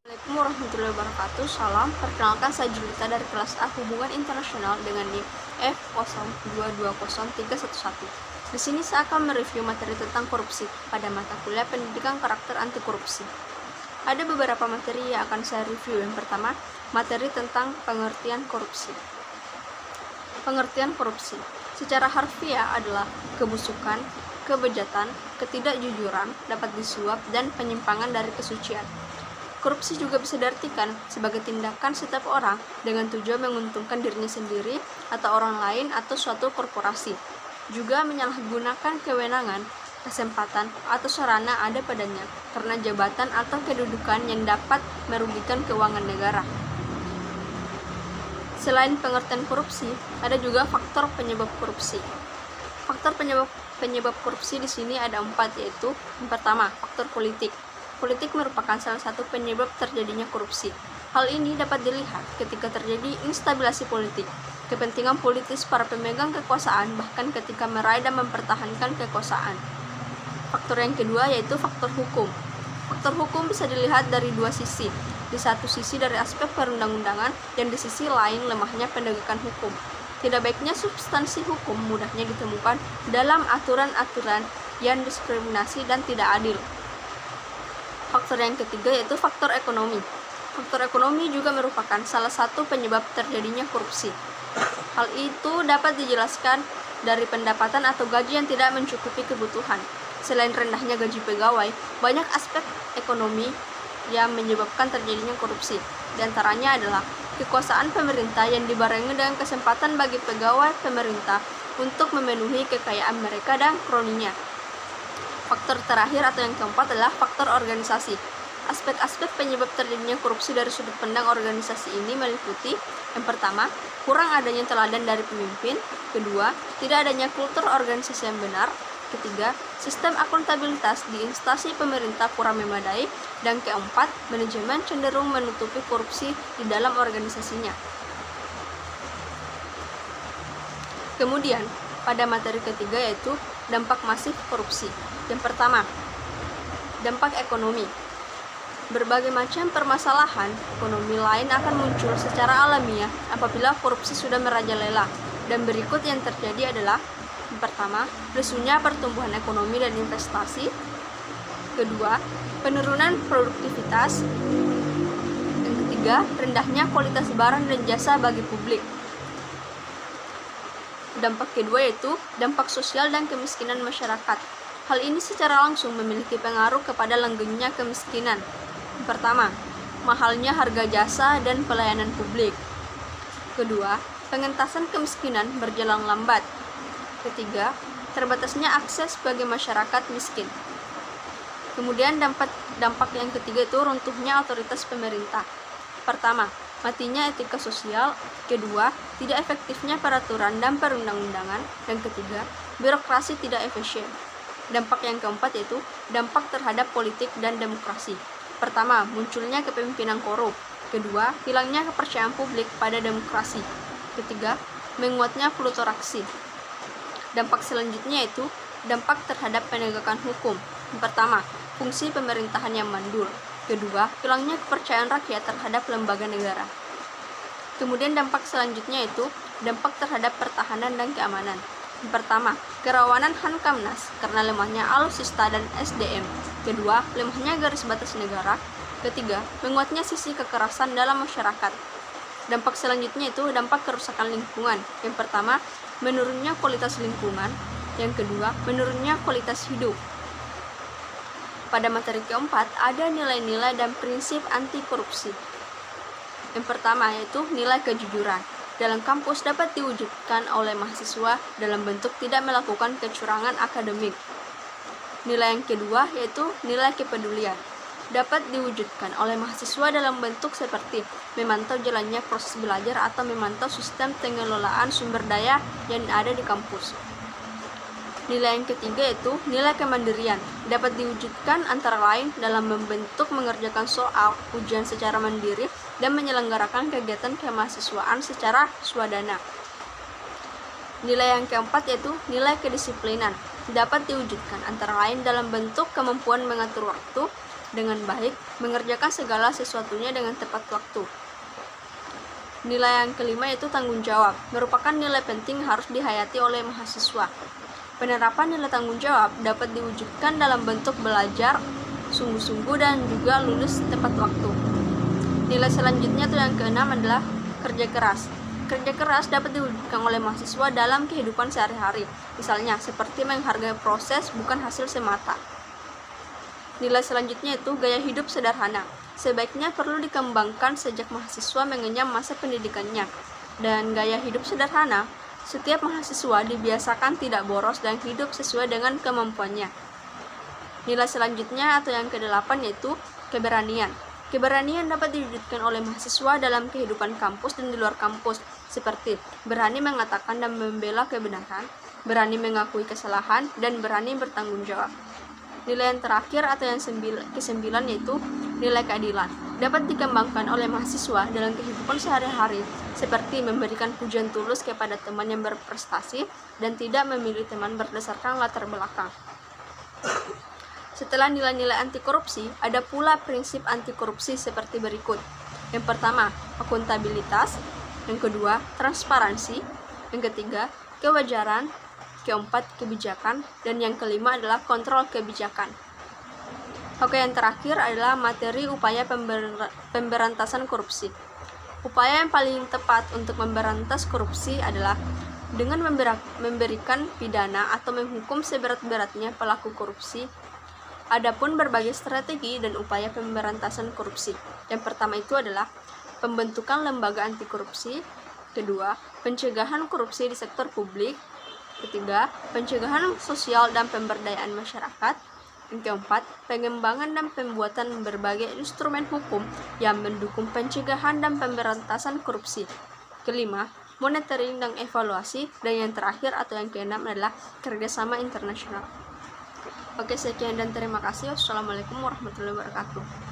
Assalamualaikum warahmatullahi wabarakatuh. Salam, perkenalkan saya Julita dari kelas A Hubungan Internasional dengan NIM F02203111. Di sini saya akan mereview materi tentang korupsi pada mata kuliah Pendidikan Karakter Anti Korupsi. Ada beberapa materi yang akan saya review. Yang pertama, materi tentang pengertian korupsi. Pengertian korupsi secara harfiah adalah kebusukan, kebejatan, ketidakjujuran, dapat disuap, dan penyimpangan dari kesucian. Korupsi juga bisa diartikan sebagai tindakan setiap orang dengan tujuan menguntungkan dirinya sendiri atau orang lain atau suatu korporasi. Juga menyalahgunakan kewenangan, kesempatan, atau sarana ada padanya karena jabatan atau kedudukan yang dapat merugikan keuangan negara. Selain pengertian korupsi, ada juga faktor penyebab korupsi. Faktor penyebab korupsi di sini ada 4, yaitu yang pertama, faktor politik. Politik merupakan salah satu penyebab terjadinya korupsi. Hal ini dapat dilihat ketika terjadi instabilasi politik, kepentingan politis para pemegang kekuasaan, bahkan ketika meraih dan mempertahankan kekuasaan. Faktor yang kedua yaitu faktor hukum. Faktor hukum bisa dilihat dari dua sisi. Di satu sisi dari aspek perundang-undangan, dan di sisi lain lemahnya penegakan hukum. Tidak baiknya substansi hukum mudahnya ditemukan dalam aturan-aturan yang diskriminasi dan tidak adil. Faktor yang ketiga yaitu faktor ekonomi. Faktor ekonomi juga merupakan salah satu penyebab terjadinya korupsi. Hal itu dapat dijelaskan dari pendapatan atau gaji yang tidak mencukupi kebutuhan. Selain rendahnya gaji pegawai, banyak aspek ekonomi yang menyebabkan terjadinya korupsi. Di antaranya adalah kekuasaan pemerintah yang dibarengi dengan kesempatan bagi pegawai pemerintah untuk memenuhi kekayaan mereka dan kroninya. Faktor terakhir atau yang keempat adalah faktor organisasi. Aspek-aspek penyebab terjadinya korupsi dari sudut pandang organisasi ini meliputi: yang pertama, kurang adanya teladan dari pemimpin; kedua, tidak adanya kultur organisasi yang benar; ketiga, sistem akuntabilitas di instansi pemerintah kurang memadai; dan keempat, manajemen cenderung menutupi korupsi di dalam organisasinya. Kemudian, pada materi ketiga yaitu dampak masif korupsi. Yang pertama, dampak ekonomi. Berbagai macam permasalahan ekonomi lain akan muncul secara alamiah apabila korupsi sudah merajalela. Dan berikut yang terjadi adalah: yang pertama, lesunya pertumbuhan ekonomi dan investasi; kedua, penurunan produktivitas; yang ketiga, rendahnya kualitas barang dan jasa bagi publik. Dampak kedua yaitu dampak sosial dan kemiskinan masyarakat. Hal ini secara langsung memiliki pengaruh kepada langgengnya kemiskinan. Yang pertama, mahalnya harga jasa dan pelayanan publik. Kedua, pengentasan kemiskinan berjalan lambat. Ketiga, terbatasnya akses bagi masyarakat miskin. Kemudian dampak yang ketiga itu runtuhnya otoritas pemerintah. Pertama, matinya etika sosial; kedua, tidak efektifnya peraturan dan perundang-undangan; dan ketiga, birokrasi tidak efisien. Dampak yang keempat yaitu dampak terhadap politik dan demokrasi. Pertama, munculnya kepemimpinan korup; kedua, hilangnya kepercayaan publik pada demokrasi; ketiga, menguatnya plutokrasi. Dampak selanjutnya yaitu dampak terhadap penegakan hukum. Yang pertama, fungsi pemerintahan yang mandul; kedua, hilangnya kepercayaan rakyat terhadap lembaga negara. Kemudian dampak selanjutnya yaitu dampak terhadap pertahanan dan keamanan. Yang pertama, kerawanan Hamkamnas karena lemahnya alutsista dan SDM. Kedua, lemahnya garis batas negara. Ketiga, menguatnya sisi kekerasan dalam masyarakat. Dampak selanjutnya itu dampak kerusakan lingkungan. Yang pertama, menurunnya kualitas lingkungan. Yang kedua, menurunnya kualitas hidup. Pada materi keempat, ada nilai-nilai dan prinsip anti korupsi. Yang pertama yaitu nilai kejujuran. Dalam kampus dapat diwujudkan oleh mahasiswa dalam bentuk tidak melakukan kecurangan akademik. Nilai yang kedua yaitu nilai kepedulian. dapat diwujudkan oleh mahasiswa dalam bentuk seperti memantau jalannya proses belajar atau memantau sistem pengelolaan sumber daya yang ada di kampus. Nilai yang ketiga yaitu nilai kemandirian, dapat diwujudkan antara lain dalam membentuk mengerjakan soal, ujian secara mandiri, dan menyelenggarakan kegiatan kemahasiswaan secara swadana. Nilai yang keempat yaitu nilai kedisiplinan, dapat diwujudkan antara lain dalam bentuk kemampuan mengatur waktu dengan baik, mengerjakan segala sesuatunya dengan tepat waktu. Nilai yang kelima yaitu tanggung jawab, merupakan nilai penting harus dihayati oleh mahasiswa. Penerapan nilai tanggung jawab dapat diwujudkan dalam bentuk belajar sungguh-sungguh dan juga lulus tepat waktu. Nilai selanjutnya itu yang keenam adalah kerja keras. Kerja keras dapat diwujudkan oleh mahasiswa dalam kehidupan sehari-hari, misalnya seperti menghargai proses bukan hasil semata. Nilai selanjutnya itu gaya hidup sederhana. Sebaiknya perlu dikembangkan sejak mahasiswa mengenyam masa pendidikannya. Dan gaya hidup sederhana, setiap mahasiswa dibiasakan tidak boros dan hidup sesuai dengan kemampuannya. Nilai selanjutnya atau yang kedelapan yaitu keberanian. Keberanian dapat diwujudkan oleh mahasiswa dalam kehidupan kampus dan di luar kampus, seperti berani mengatakan dan membela kebenaran, berani mengakui kesalahan, dan berani bertanggung jawab. Nilai yang terakhir atau yang kesembilan yaitu nilai keadilan, dapat dikembangkan oleh mahasiswa dalam kehidupan sehari-hari, seperti memberikan pujian tulus kepada teman yang berprestasi dan tidak memilih teman berdasarkan latar belakang. Setelah nilai-nilai anti korupsi, ada pula prinsip anti korupsi seperti berikut. Yang pertama, akuntabilitas. Yang kedua, transparansi. Yang ketiga, kewajaran. Keempat, kebijakan. Dan yang kelima adalah kontrol kebijakan. Oke, yang terakhir adalah materi upaya pemberantasan korupsi. Upaya yang paling tepat untuk memberantas korupsi adalah dengan memberikan pidana atau menghukum seberat-beratnya pelaku korupsi. Adapun berbagai strategi dan upaya pemberantasan korupsi. Yang pertama itu adalah pembentukan lembaga anti korupsi. Kedua, pencegahan korupsi di sektor publik. Ketiga, pencegahan sosial dan pemberdayaan masyarakat. Yang keempat, pengembangan dan pembuatan berbagai instrumen hukum yang mendukung pencegahan dan pemberantasan korupsi. Kelima, monitoring dan evaluasi. Dan yang terakhir atau yang keenam adalah kerjasama internasional. Oke, sekian dan terima kasih. Wassalamualaikum warahmatullahi wabarakatuh.